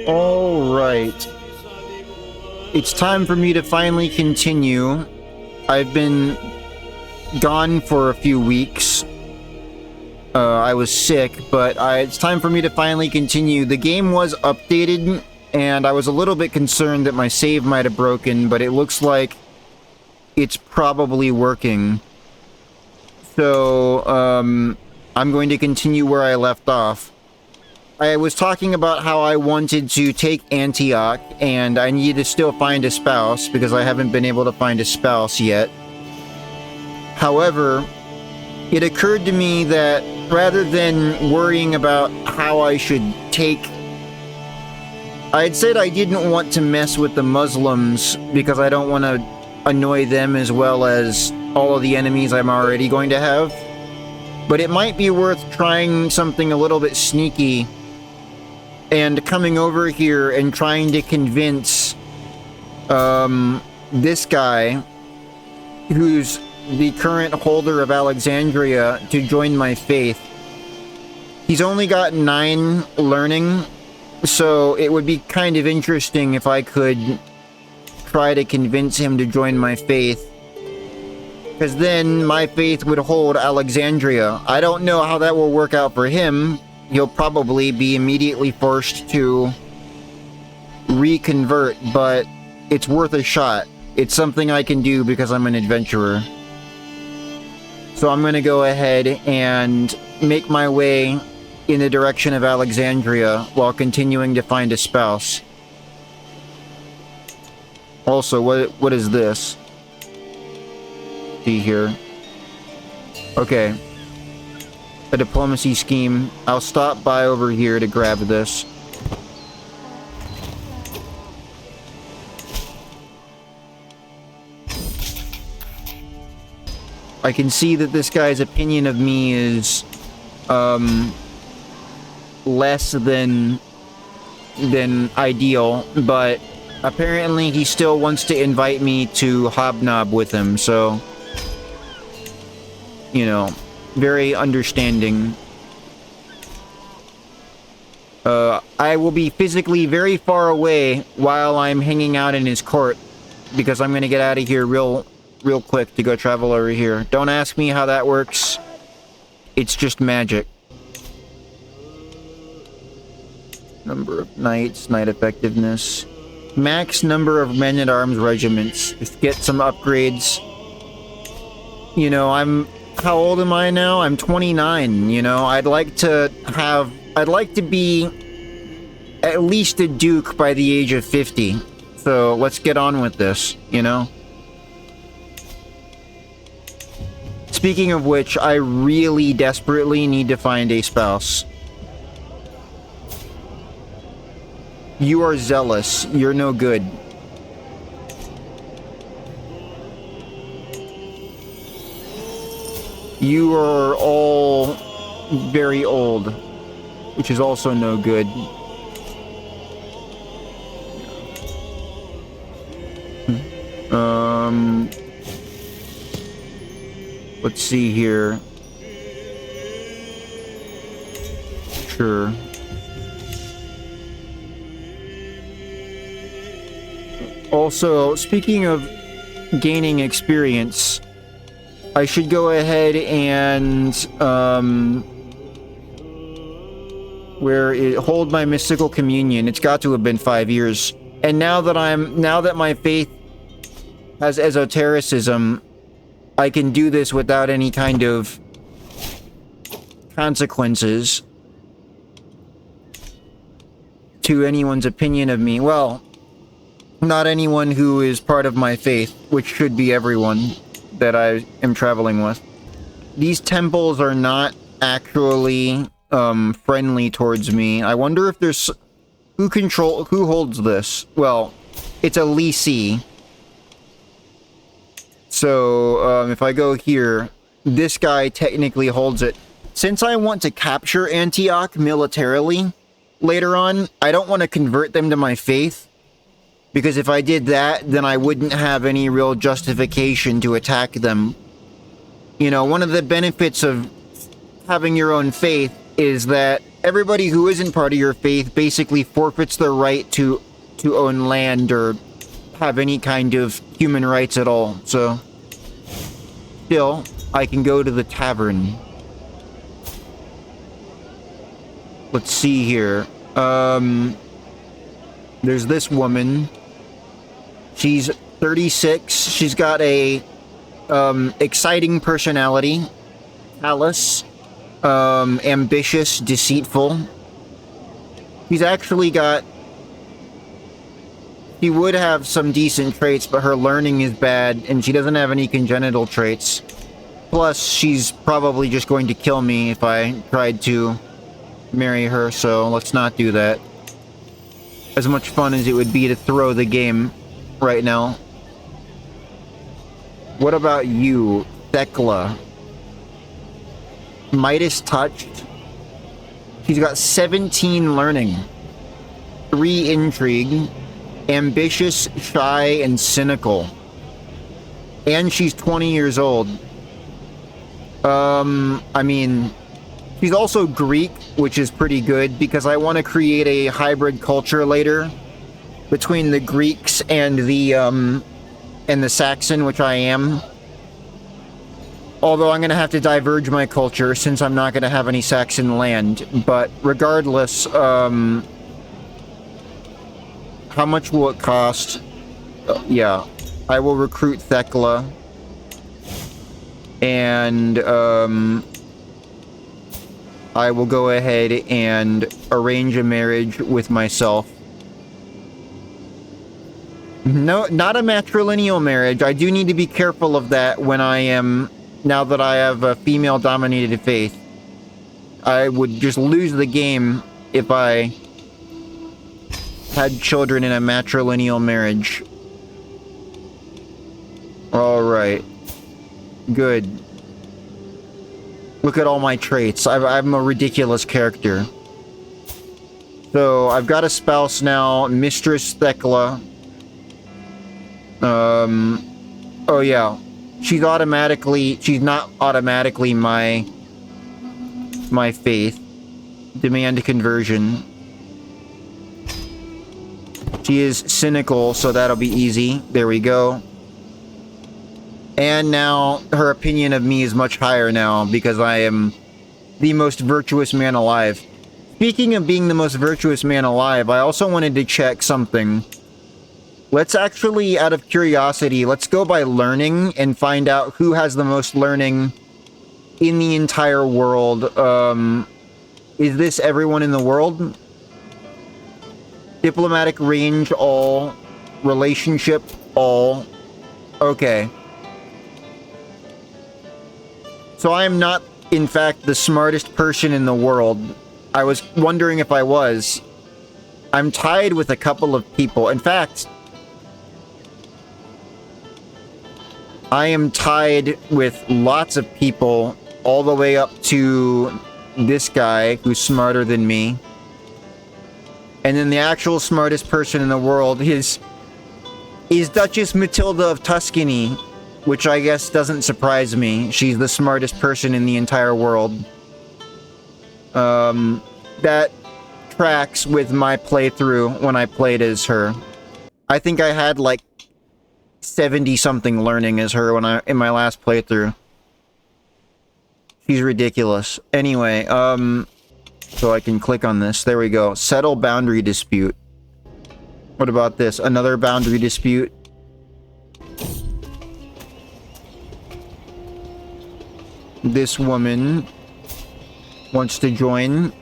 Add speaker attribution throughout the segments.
Speaker 1: All right. It's time for me to finally continue. I've been gone for a few weeks. I was sick, but it's time for me to finally continue. The game was updated, and I was a little bit concerned that my save might have broken, but it looks like it's probably working. So, I'm going to continue where I left off. I was talking about how I wanted to take Antioch, and I need to still find a spouse, because I haven't been able to find a spouse yet. However, it occurred to me that rather than worrying about how I should take... I had said I didn't want to mess with the Muslims, because I don't want to annoy them as well as all of the enemies I'm already going to have. But it might be worth trying something a little bit sneaky and coming over here and trying to convince this guy, who's the current holder of Alexandria, to join my faith. He's only got 9 learning, so it would be kind of interesting if I could try to convince him to join my faith, because then my faith would hold Alexandria. I don't know how that will work out for him. He'll probably be immediately forced to reconvert, but it's worth a shot. It's something I can do because I'm an adventurer. So I'm going to go ahead and make my way in the direction of Alexandria while continuing to find a spouse. Also, what is this? See here. Okay. A diplomacy scheme. I'll stop by over here to grab this. I can see that this guy's opinion of me is less than ideal, but apparently he still wants to invite me to hobnob with him, so, you know, very understanding. I will be physically very far away while I'm hanging out in his court, because I'm gonna get out of here real quick to go travel over here. Don't ask me how that works. It's just magic. Number of knights, knight effectiveness. Max number of men-at-arms regiments. Just get some upgrades. You know, how old am I now? I'm 29, you know? I'd like to be at least a duke by the age of 50. So, let's get on with this, you know? Speaking of which, I really desperately need to find a spouse. You are zealous. You're no good. You are all very old, which is also no good. Let's see here. Sure. Also, speaking of gaining experience, I should go ahead and hold my mystical communion. It's got to have been 5 years. And now that my faith has esotericism, I can do this without any kind of consequences to anyone's opinion of me. Well, not anyone who is part of my faith, which should be everyone that I am traveling with. These temples are not actually friendly towards me. I wonder if there's... Who holds this? Well, it's a leasee. So, if I go here, this guy technically holds it. Since I want to capture Antioch militarily later on, I don't want to convert them to my faith. Because if I did that, then I wouldn't have any real justification to attack them. You know, one of the benefits of having your own faith is that everybody who isn't part of your faith basically forfeits their right to own land or have any kind of human rights at all. So, still, I can go to the tavern. Let's see here. There's this woman. She's 36. She's got a exciting personality. Callous, ambitious, deceitful. She's actually got... She would have some decent traits, but her learning is bad, and she doesn't have any congenital traits. Plus, she's probably just going to kill me if I tried to marry her, so let's not do that. As much fun as it would be to throw the game right now. What about you, Thekla? Midas touched. She's got 17 learning, 3 intrigue, ambitious, shy, and cynical. And she's 20 years old. I mean, she's also Greek, which is pretty good because I want to create a hybrid culture later between the Greeks and the Saxon, which I am. Although I'm going to have to diverge my culture since I'm not going to have any Saxon land. But regardless, how much will it cost? Yeah, I will recruit Thekla. And I will go ahead and arrange a marriage with myself. No, not a matrilineal marriage. I do need to be careful of that when I am... Now that I have a female-dominated faith. I would just lose the game if I had children in a matrilineal marriage. Alright. Good. Look at all my traits. I'm a ridiculous character. So, I've got a spouse now, Mistress Thekla. Oh yeah. She's not automatically my faith. Demand conversion. She is cynical, so that'll be easy. There we go. And now her opinion of me is much higher now because I am the most virtuous man alive. Speaking of being the most virtuous man alive, I also wanted to check something. Let's actually, out of curiosity, let's go by learning and find out who has the most learning in the entire world. Is this everyone in the world? Diplomatic range, all. Relationship, all. Okay. So I am not, in fact, the smartest person in the world. I was wondering if I was. I'm tied with a couple of people. In fact... I am tied with lots of people, all the way up to this guy, who's smarter than me. And then the actual smartest person in the world is Duchess Matilda of Tuscany, which I guess doesn't surprise me. She's the smartest person in the entire world. That tracks with my playthrough when I played as her. I think I had like 70-something learning as her in my last playthrough. She's ridiculous. Anyway, so I can click on this. There we go. Settle boundary dispute. What about this? Another boundary dispute. This woman wants to join.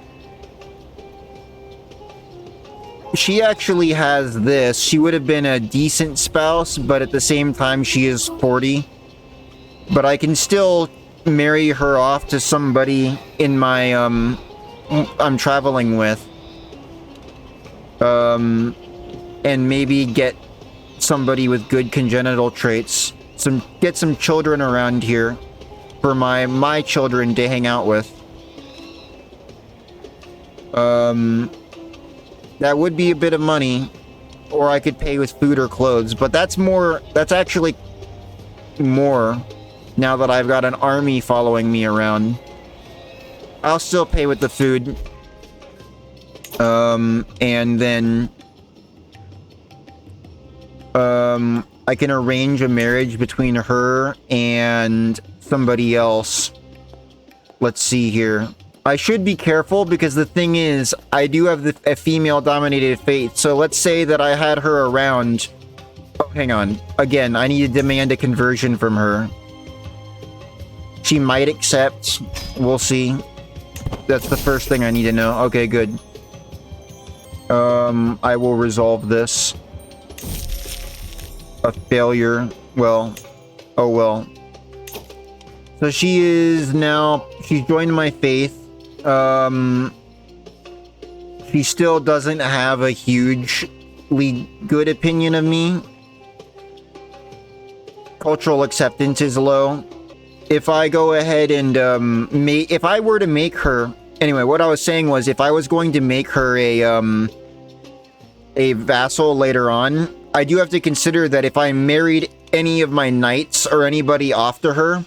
Speaker 1: She actually has this. She would have been a decent spouse, but at the same time, she is 40. But I can still marry her off to somebody in my, I'm traveling with. And maybe get somebody with good congenital traits. Get some children around here for my children to hang out with. That would be a bit of money, or I could pay with food or clothes, but that's actually more now that I've got an army following me around. I'll still pay with the food. And then I can arrange a marriage between her and somebody else. Let's see here. I should be careful because the thing is, I do have a female-dominated faith. So let's say that I had her around. Oh, hang on. Again, I need to demand a conversion from her. She might accept. We'll see. That's the first thing I need to know. Okay, good. I will resolve this. A failure. Well. Oh well. So she is now... She's joined my faith. She still doesn't have a hugely good opinion of me. Cultural acceptance is low. If I go ahead and if I were to make her... Anyway, what I was saying was, if I was going to make her a vassal later on, I do have to consider that if I married any of my knights or anybody after her,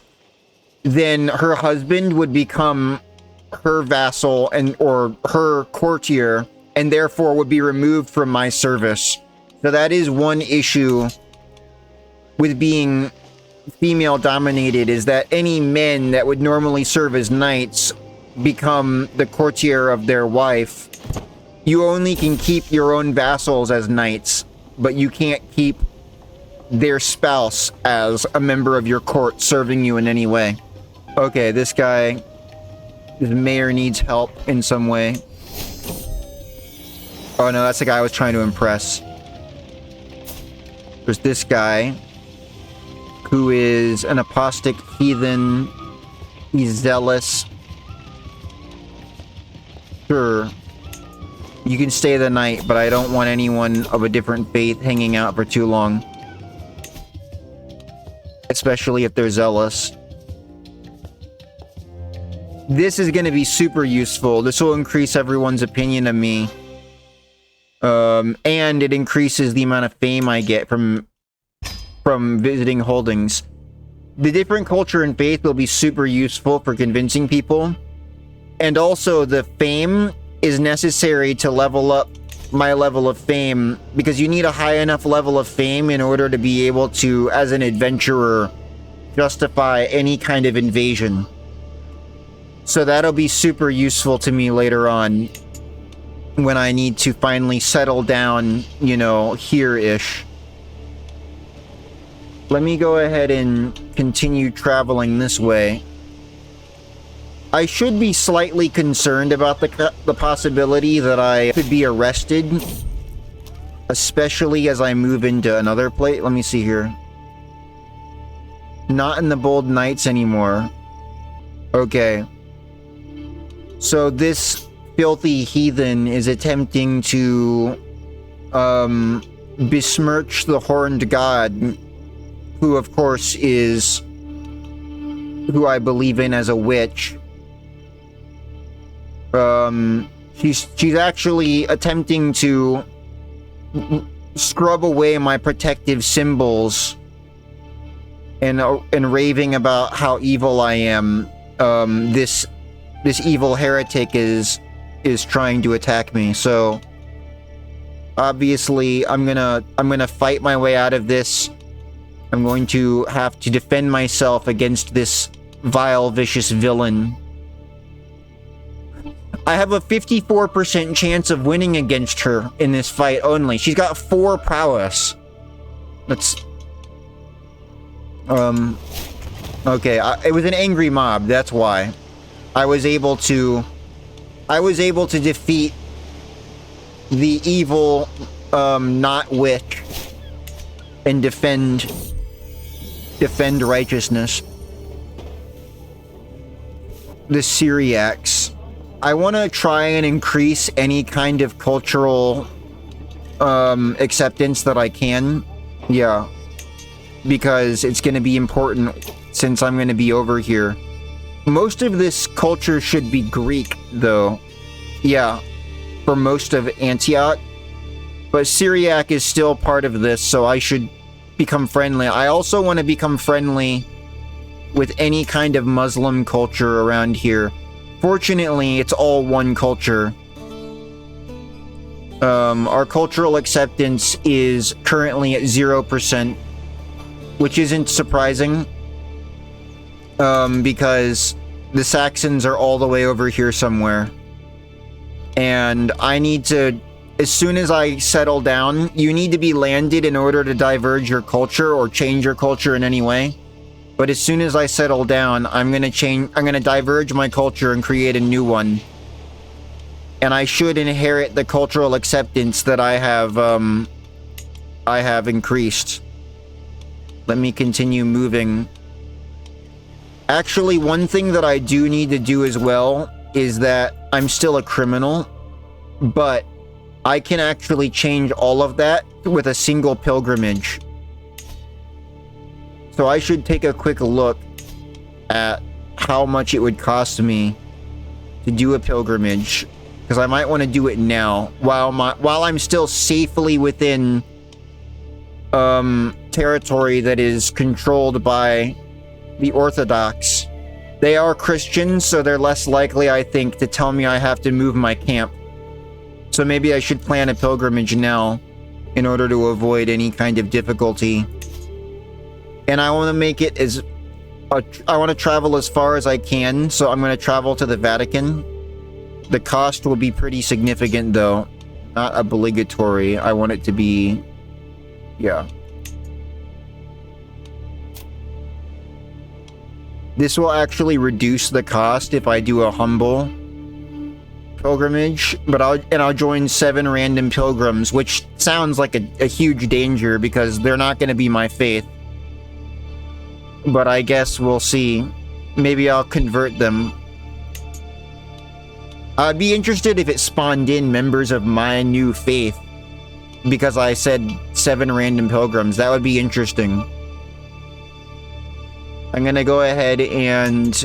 Speaker 1: then her husband would become her vassal or her courtier, and therefore would be removed from my service. So that is one issue with being female dominated, is that any men that would normally serve as knights become the courtier of their wife. You only can keep your own vassals as knights, but you can't keep their spouse as a member of your court serving you in any way. Okay, this guy, his mayor needs help in some way. Oh no, that's the guy I was trying to impress. There's this guy, who is an apostate heathen. He's zealous. Sure. You can stay the night, but I don't want anyone of a different faith hanging out for too long. Especially if they're zealous. This is going to be super useful. This will increase everyone's opinion of me. And it increases the amount of fame I get from visiting holdings. The different culture and faith will be super useful for convincing people. And also, the fame is necessary to level up my level of fame, because you need a high enough level of fame in order to be able to, as an adventurer, justify any kind of invasion. So that'll be super useful to me later on, when I need to finally settle down, you know, here-ish. Let me go ahead and continue traveling this way. I should be slightly concerned about the possibility that I could be arrested, especially as I move into another place. Let me see here. Not in the Bold Knights anymore. Okay. So this filthy heathen is attempting to besmirch the Horned God, who of course is who I believe in as a witch. She's actually attempting to scrub away my protective symbols and raving about how evil I am. This evil heretic is trying to attack me. So obviously I'm gonna fight my way out of this. I'm going to have to defend myself against this vile, vicious villain. I have a 54% chance of winning against her in this fight only. She's got 4 prowess. That's... Okay, it was an angry mob, that's why. I was able to defeat the evil, not witch, and defend righteousness. The Syriacs. I want to try and increase any kind of cultural acceptance that I can. Yeah. Because it's going to be important since I'm going to be over here. Most of this culture should be Greek, though. Yeah. For most of Antioch. But Syriac is still part of this, so I should become friendly. I also want to become friendly with any kind of Muslim culture around here. Fortunately, it's all one culture. Our cultural acceptance is currently at 0%, which isn't surprising, because the Saxons are all the way over here somewhere. And I need to, as soon as I settle down, you need to be landed in order to diverge your culture or change your culture in any way. But as soon as I settle down, I'm gonna diverge my culture and create a new one. And I should inherit the cultural acceptance that I have increased. Let me continue moving. Actually, one thing that I do need to do as well is that I'm still a criminal, but I can actually change all of that with a single pilgrimage. So I should take a quick look at how much it would cost me to do a pilgrimage, because I might want to do it now while I'm still safely within territory that is controlled by the Orthodox. They are Christians, so they're less likely, I think, to tell me I have to move my camp. So maybe I should plan a pilgrimage now in order to avoid any kind of difficulty. And I want to make it I want to travel as far as I can, so I'm going to travel to the Vatican. The cost will be pretty significant, though. Not obligatory. I want it to be... yeah. This will actually reduce the cost if I do a humble pilgrimage, but I'll join 7 random pilgrims, which sounds like a huge danger because they're not going to be my faith. But I guess we'll see. Maybe I'll convert them. I'd be interested if it spawned in members of my new faith, because I said 7 random pilgrims. That would be interesting. I'm gonna go ahead and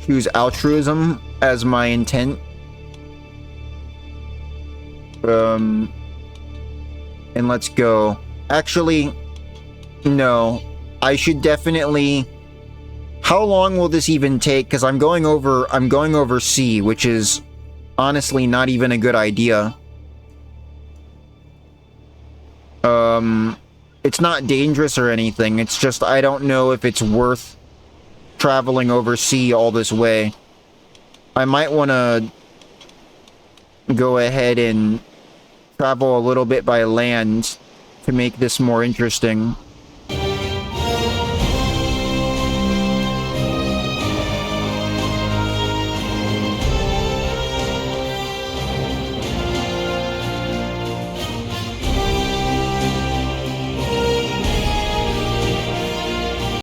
Speaker 1: choose altruism as my intent. And let's go. Actually, no. I should definitely... How long will this even take? Because I'm going over sea, which is honestly not even a good idea. It's not dangerous or anything. It's just I don't know if it's worth traveling over sea all this way. I might want to go ahead and travel a little bit by land to make this more interesting.